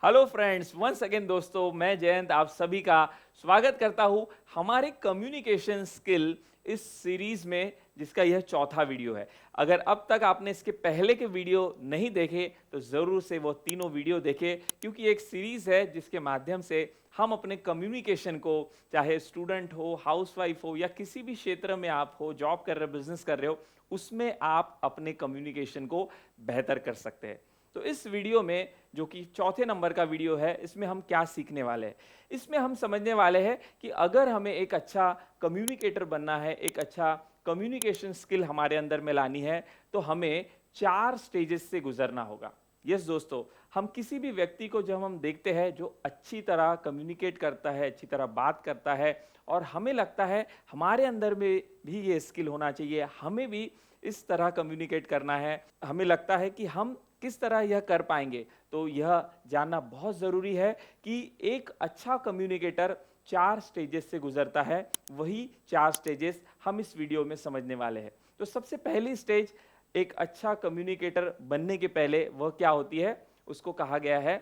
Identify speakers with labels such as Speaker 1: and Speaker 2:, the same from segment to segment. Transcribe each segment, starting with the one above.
Speaker 1: Hello friends, once again दोस्तों, मैं जयंत आप सभी का स्वागत करता हूं हमारे कम्युनिकेशन स्किल इस सीरीज में, जिसका यह चौथा वीडियो है। अगर अब तक आपने इसके पहले के वीडियो नहीं देखे तो ज़रूर से वो तीनों वीडियो देखें, क्योंकि एक सीरीज है जिसके माध्यम से हम अपने कम्युनिकेशन को, चाहे स्टूडेंट हो, हाउसवाइफ हो या किसी भी क्षेत्र में आप हो, जॉब कर रहे हो, बिजनेस कर रहे हो, उसमें आप अपने कम्युनिकेशन को बेहतर कर सकते हैं। तो इस वीडियो में, जो कि चौथे नंबर का वीडियो है, इसमें हम क्या सीखने वाले हैं? इसमें हम समझने वाले हैं कि अगर हमें एक अच्छा कम्युनिकेटर बनना है, एक अच्छा कम्युनिकेशन स्किल हमारे अंदर में लानी है, तो हमें 4 स्टेजेस से गुजरना होगा। यस दोस्तों, हम किसी भी व्यक्ति को जब हम देखते हैं जो अच्छी तरह कम्युनिकेट करता है, अच्छी तरह बात करता है, और हमें लगता है हमारे अंदर में भी ये स्किल होना चाहिए, हमें भी इस तरह कम्युनिकेट करना है, हमें लगता है कि हम किस तरह यह कर पाएंगे, तो यह जानना बहुत ज़रूरी है कि एक अच्छा कम्युनिकेटर 4 स्टेजेस से गुजरता है। वही 4 स्टेजेस हम इस वीडियो में समझने वाले हैं। तो सबसे पहली स्टेज एक अच्छा कम्युनिकेटर बनने के पहले वह क्या होती है, उसको कहा गया है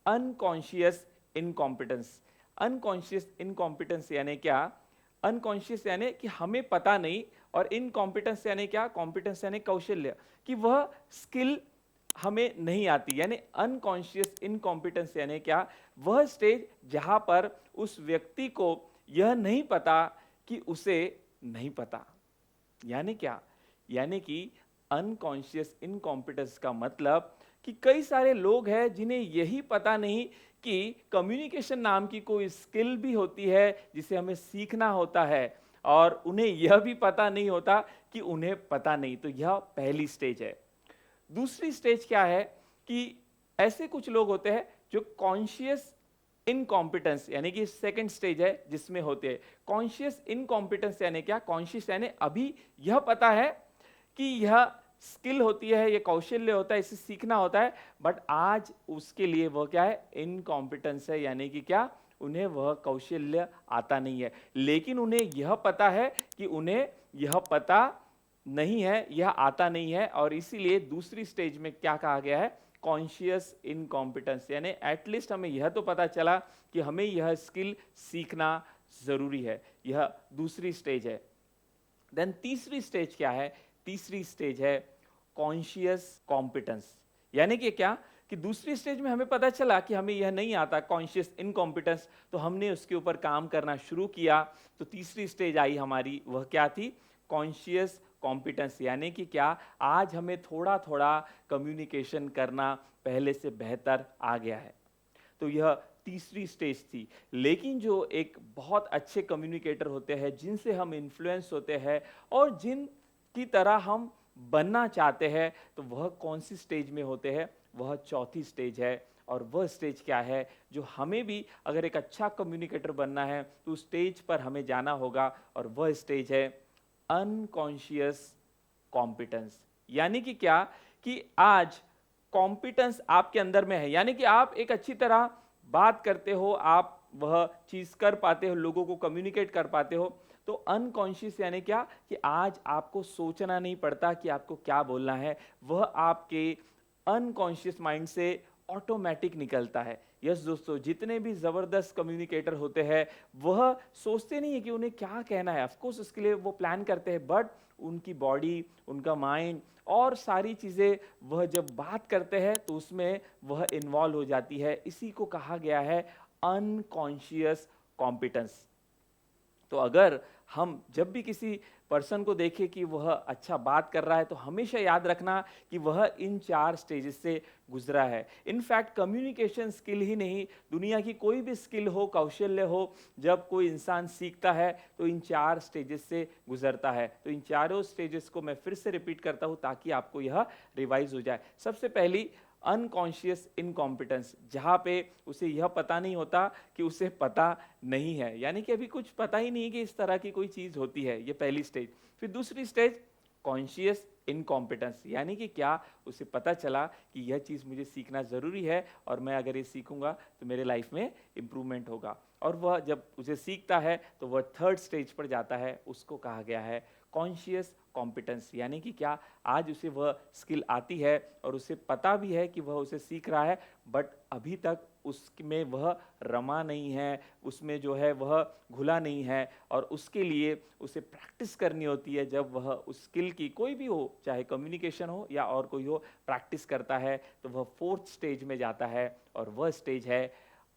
Speaker 1: अनकॉन्शियस इनकॉम्पिटेंस। अनकॉन्शियस इनकॉम्पिटेंस यानी क्या? अनकॉन्शियस यानी कि हमें पता नहीं, और इनकॉम्पिटेंस यानी क्या? कॉम्पिटेंस यानी कौशल्य, कि वह स्किल हमें नहीं आती। यानी अनकॉन्शियस इनकॉम्पिटेंस यानी क्या? वह स्टेज जहां पर उस व्यक्ति को यह नहीं पता कि उसे नहीं पता। यानी क्या? यानी कि अनकॉन्शियस इनकॉम्पिटेंस का मतलब कि कई सारे लोग हैं जिन्हें यही पता नहीं कि कम्युनिकेशन नाम की कोई स्किल भी होती है जिसे हमें सीखना होता है, और उन्हें यह भी पता नहीं होता कि उन्हें पता नहीं। तो यह पहली स्टेज है। दूसरी स्टेज क्या है कि ऐसे कुछ लोग होते हैं जो कॉन्शियस इनकॉम्पिटेंस, यानी कि सेकंड स्टेज है जिसमें होते हैं। कॉन्शियस इनकॉम्पिटेंस यानी क्या? कॉन्शियस यानी अभी यह पता है कि यह स्किल होती है, यह कौशल्य होता है, इसे सीखना होता है, बट आज उसके लिए वह क्या है? इनकॉम्पिटेंस है। यानी कि क्या? उन्हें वह कौशल्य आता नहीं है, लेकिन उन्हें यह पता है कि उन्हें यह पता नहीं है, यह आता नहीं है, और इसीलिए दूसरी स्टेज में क्या कहा गया है? Conscious incompetence. यानी एटलीस्ट हमें यह तो पता चला कि हमें यह स्किल सीखना जरूरी है। यह दूसरी स्टेज है। देन तीसरी स्टेज क्या है? तीसरी स्टेज है कॉन्शियस कॉम्पिटेंस। यानी कि क्या? कि दूसरी स्टेज में हमें पता चला कि हमें यह नहीं आता, कॉन्शियस इनकॉम्पिटेंस, तो हमने उसके ऊपर काम करना शुरू किया। तो तीसरी स्टेज आई हमारी, वह क्या थी? Conscious competence. यानी कि क्या? आज हमें थोड़ा थोड़ा कम्युनिकेशन करना पहले से बेहतर आ गया है। तो यह तीसरी स्टेज थी। लेकिन जो एक बहुत अच्छे कम्युनिकेटर होते हैं, जिनसे हम इन्फ्लुएंस होते हैं और जिन की तरह हम बनना चाहते हैं, तो वह कौन सी स्टेज में होते हैं? वह चौथी स्टेज है। और वह स्टेज क्या है जो हमें भी, अगर एक अच्छा कम्युनिकेटर बनना है तो उस स्टेज पर हमें जाना होगा, और वह स्टेज है अनकॉन्शियस कॉम्पिटेंस। यानी कि क्या? कि आज कॉम्पिटेंस आपके अंदर में है, यानी कि आप एक अच्छी तरह बात करते हो, आप वह चीज कर पाते हो, लोगों को कम्युनिकेट कर पाते हो। तो अनकॉन्शियस यानी क्या? कि आज आपको सोचना नहीं पड़ता कि आपको क्या बोलना है, वह आपके अनकॉन्शियस माइंड से ऑटोमेटिक निकलता है। यस दोस्तों, जितने भी जबरदस्त कम्युनिकेटर होते हैं, वह सोचते नहीं है कि उन्हें क्या कहना है। ऑफकोर्स उसके लिए वो प्लान करते हैं, बट उनकी बॉडी, उनका माइंड और सारी चीजें, वह जब बात करते हैं तो उसमें वह इन्वॉल्व हो जाती है। इसी को कहा गया है अनकॉन्शियस कॉम्पिटेंस। तो अगर हम जब भी किसी पर्सन को देखें कि वह अच्छा बात कर रहा है, तो हमेशा याद रखना कि वह इन 4 स्टेजेस से गुजरा है। इनफैक्ट कम्युनिकेशन स्किल ही नहीं, दुनिया की कोई भी स्किल हो, कौशल्य हो, जब कोई इंसान सीखता है तो इन 4 स्टेजेस से गुजरता है। तो इन चारों स्टेजेस को मैं फिर से रिपीट करता हूं ताकि आपको यह रिवाइज हो जाए। सबसे पहली अनकॉन्शियस इनकॉम्पिटेंस, जहां पे उसे यह पता नहीं होता कि उसे पता नहीं है, यानी कि अभी कुछ पता ही नहीं कि इस तरह की कोई चीज होती है। ये पहली स्टेज। फिर दूसरी स्टेज कॉन्शियस इनकॉम्पिटेंस, यानी कि क्या? उसे पता चला कि यह चीज मुझे सीखना जरूरी है, और मैं अगर ये सीखूंगा तो मेरे लाइफ में इंप्रूवमेंट होगा। और वह जब उसे सीखता है तो वह थर्ड स्टेज पर जाता है, उसको कहा गया है कॉन्शियस कॉम्पिटेंस, यानी कि क्या आज उसे वह स्किल आती है और उसे पता भी है कि वह उसे सीख रहा है, बट अभी तक उसमें वह रमा नहीं है, उसमें जो है वह घुला नहीं है, और उसके लिए उसे प्रैक्टिस करनी होती है। जब वह उस स्किल की कोई भी हो, चाहे कम्युनिकेशन हो या और कोई हो, प्रैक्टिस करता है तो वह फोर्थ स्टेज में जाता है, और वह स्टेज है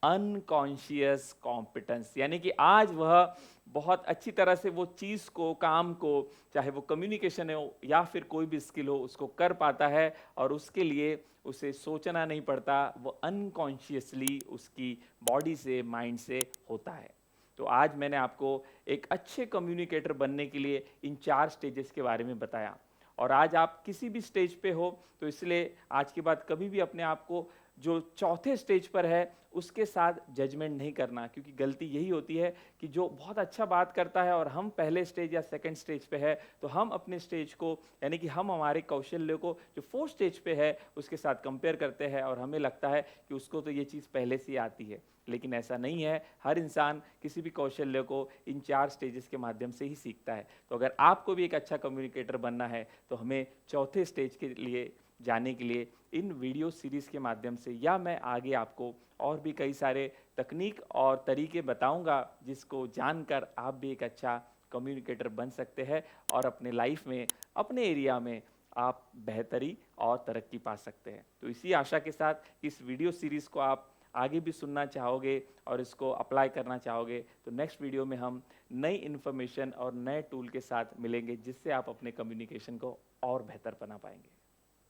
Speaker 1: अनकॉन्शियस कॉम्पिटेंस। यानी कि आज वह बहुत अच्छी तरह से वो चीज़ को, काम को, चाहे वो कम्युनिकेशन हो या फिर कोई भी स्किल हो, उसको कर पाता है, और उसके लिए उसे सोचना नहीं पड़ता, वो अनकॉन्शियसली उसकी बॉडी से, माइंड से होता है। तो आज मैंने आपको एक अच्छे कम्युनिकेटर बनने के लिए इन 4 स्टेजेस के बारे में बताया, और आज आप किसी भी स्टेज पे हो तो इसलिए आज के बाद कभी भी अपने आप को जो चौथे स्टेज पर है उसके साथ जजमेंट नहीं करना, क्योंकि गलती यही होती है कि जो बहुत अच्छा बात करता है और हम पहले स्टेज या सेकंड स्टेज पे है, तो हम अपने स्टेज को, यानी कि हम हमारे कौशल्य को जो फोर्थ स्टेज पे है उसके साथ कंपेयर करते हैं, और हमें लगता है कि उसको तो ये चीज़ पहले से ही आती है। लेकिन ऐसा नहीं है, हर इंसान किसी भी कौशल्य को इन 4 स्टेजेस के माध्यम से ही सीखता है। तो अगर आपको भी एक अच्छा कम्युनिकेटर बनना है तो हमें चौथे स्टेज के लिए जाने के लिए इन वीडियो सीरीज के माध्यम से, या मैं आगे आपको और भी कई सारे तकनीक और तरीके बताऊंगा जिसको जानकर आप भी एक अच्छा कम्युनिकेटर बन सकते हैं और अपने लाइफ में, अपने एरिया में आप बेहतरी और तरक्की पा सकते हैं। तो इसी आशा के साथ इस वीडियो सीरीज को आप आगे भी सुनना चाहोगे और इसको अप्लाई करना चाहोगे, तो नेक्स्ट वीडियो में हम नई इन्फॉर्मेशन और नए टूल के साथ मिलेंगे जिससे आप अपने कम्युनिकेशन को और बेहतर बना पाएंगे।